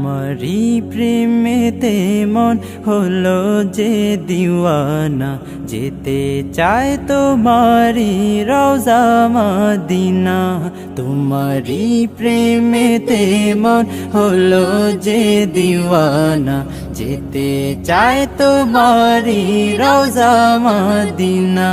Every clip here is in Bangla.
তোমারি প্রেমেতে মন হলো যে দিওয়ানা, যেতে চায় তোমারি রওজা মদিনা। তোমারি প্রেমেতে মন হলো যে দিওয়ানা, যেতে চায় তোমারি রওজা Medina.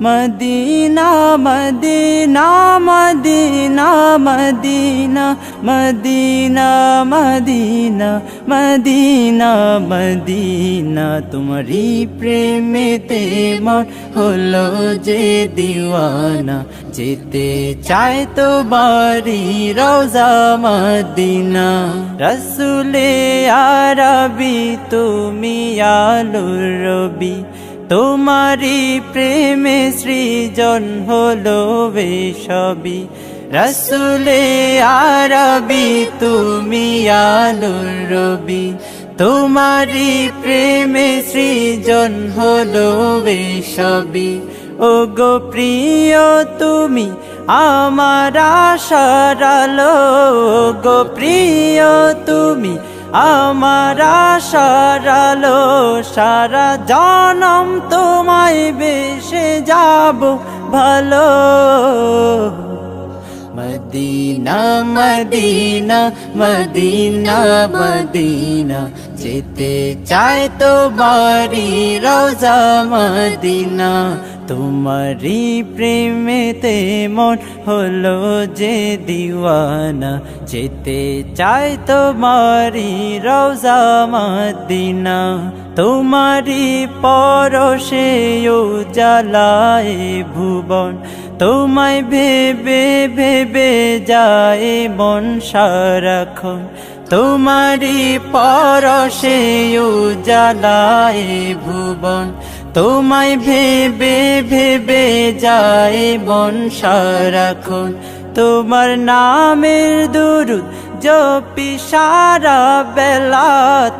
Medina Medina Medina Medina Medina Medina Medina Medina, তোমারি প্রেমেতে মন হলো যে দিওয়ানা, যেতে চায় তোমারি রওজা মদিনা। রসুলে আরবি তুমি আলোর রবি, তোমারি প্রেমে সৃজন হলো সবই। রসুলে আরবি তুমি আলোর রবি, তোমারি প্রেমে সৃজন হলো সবই। ও গো প্রিয় তুমি আমার আশার আলো, গো প্রিয় তুমি আমার আশার আলো। সারা জনম তোমায় বেসে যাব ভালো। মদিনা মদিনা মদিনা মদিনা, যেতে চায় তোমারি রওজা মদিনা। তোমারি প্রেমেতে মন হলো যে দিওয়ানা, যেতে চায় তোমারি রওজা মদিনা। তোমারি পরশে উজালায় ভুবন, তোমায় ভেবে ভেবে যায় মন সারাক্ষণ। তোমারি পরশে উজালায় ভুবন, তোমায় ভেবে ভেবে যায় মন সারাক্ষণ। তোমার নামের দুরুদ জপি সারা বেলা,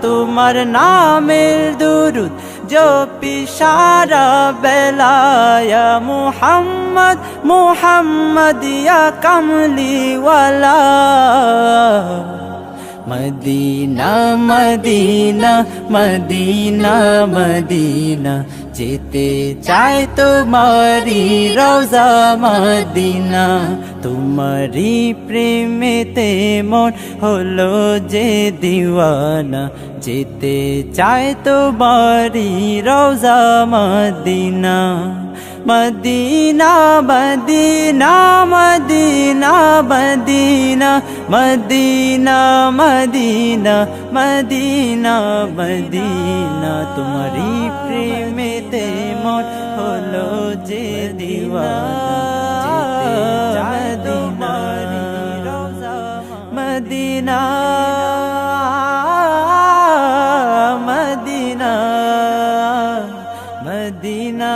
তোমার নামের দুরুদ জপি সারা বেলা। ইয়া মুহাম্মদ মুহাম্মদ ইয়া কামলিওয়ালা। মদিনা মদিনা মদিনা মদিনা, যেতে চায় তোমারি রওজা মদিনা। তোমারি প্রেমেতে মন হলো যে দিওয়ানা, যেতে চায় তোমারি রওজা Medina. Medina Medina Medina Medina Medina Medina Medina Medina, তোমারি প্রেমেতে মন হলো যে দিওয়ানা, যেতে চায় তোমারি রওজা মদিনা। Medina Medina